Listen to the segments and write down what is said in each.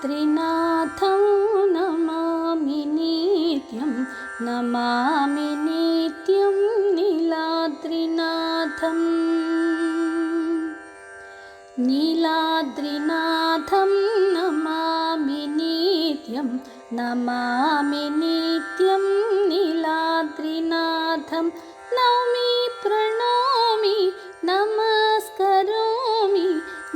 नीलाद्रिनाथं नमामि नित्यं नमामि नित्यं नीलाद्रिनाथं नीलाद्रिनाथं नमामि नित्यं नमामि नित्यं नीलाद्रिनाथं नौमि प्रणौमि नमस्करोमि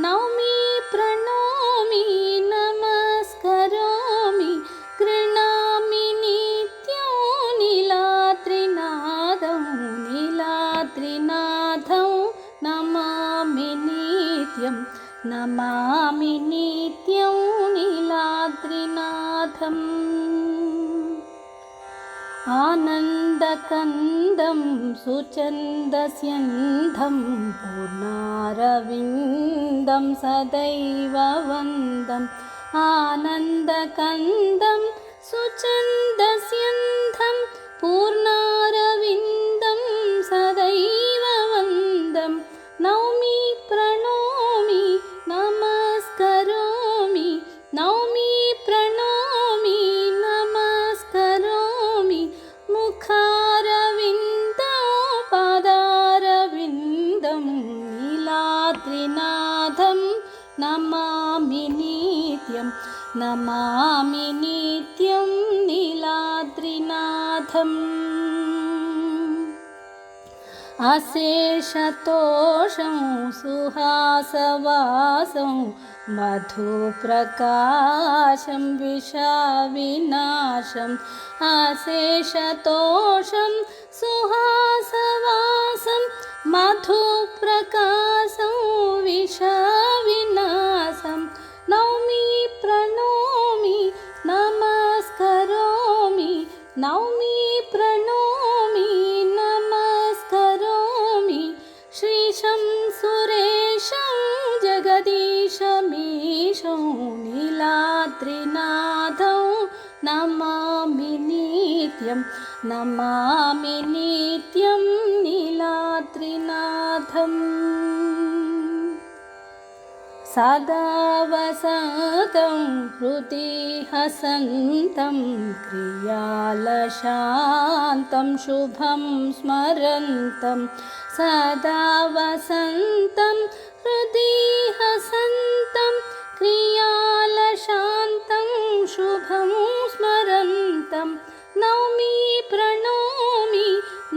नौमि प्रणौमि नमस्करोमि गृह्णामि नित्यं नीलाद्रिनाथं नीलाद्रिनाथं नमामि नित्यं नमामि नित्यं नीलाद्रिनाथम् आनन्दकन्दं सुचन्दस्यन्धं पूर्णारविन्दं सदैव वन्दम् आनन्दकन्दं सुचन्दस्यन्धं पूर्णारविन्दं सदैव वन्दं नौमि प्रणौमि नमस्करोमि नौमि प्रणौमि नमस्करोमि मुखारविन्दं पादारविन्दं नीलाद्रिनाथं नमामि नित्यं नमामि नित्यं नीलाद्रिनाथम् अशेषतोषं सुहासवासं मधुप्रकाशं विषविनाशम् अशेषतोषं सुहासवासं मधुप्रकाशं विषविनाशं नौमि प्रणौमि नमस्करोमि नौमि प्रणौमि नमस्करोमि श्रीशं सुरेशं जगदीशमीशं नीलाद्रिनाथं नमामि नित्यं नमामि नित्यं नीलाद्रिनाथम् सदा वसन्तं हृदि हसन्तं क्रियालशान्तं शुभं स्मरन्तं सदा वसन्तं हृदि हसन्तं क्रियालशान्तं शुभं स्मरन्तं नौमि प्रणौमि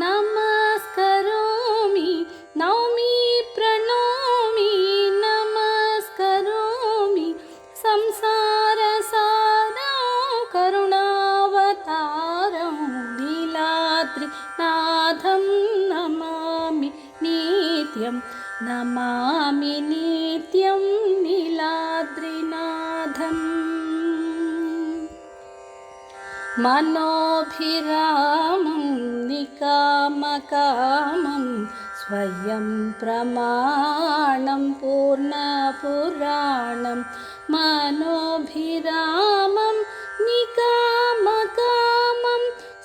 नमस्करोमि नौमि प्रणौमि नमस्करोमि संसारसारं करुणावतारं नीलाद्रिनाथं नमामि नित्यं नमामि नित्यं नीलाद्रिनाथम् मनोभिरामं निकामकामं स्वयं प्रमाणं पूर्णपुराणं मनोभिरामं निकामकामं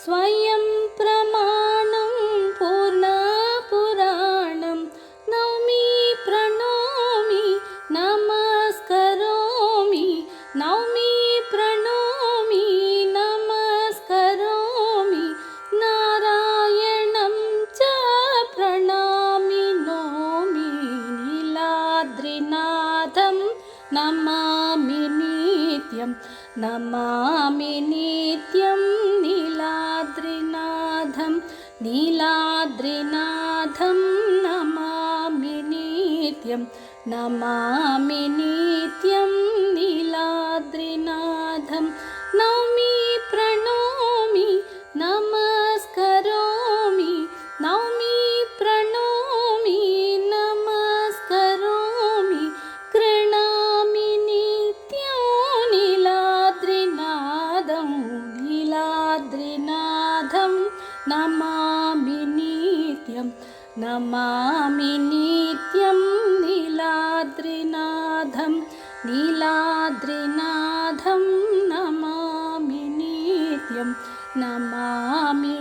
स्वयं प्रमाणं पूर्णपुराणं नौमि प्रणौमि नमस्करोमि नौमि प्रणौमि नमस्करोमि नारायणं च प्रणमामि नौमि नीलाद्रिनाथं नमामि नित्यं नमामि नित्यं नीलाद्रिनाथं नीलाद्रिनाथं नमामि नित्यं नमामि नित्यं नीलाद्रिनाथं नौमि प्रणौमि नमस्करोमि नौमि प्रणौमि नमस्करोमि गृह्णामि नित्यं नीलाद्रिनाथं नीलाद्रिनाथं नमामि नित्यं नमामि नित्यं नीलाद्रिनाथं नीलाद्रिनाथं नमामि नित्यं नमामि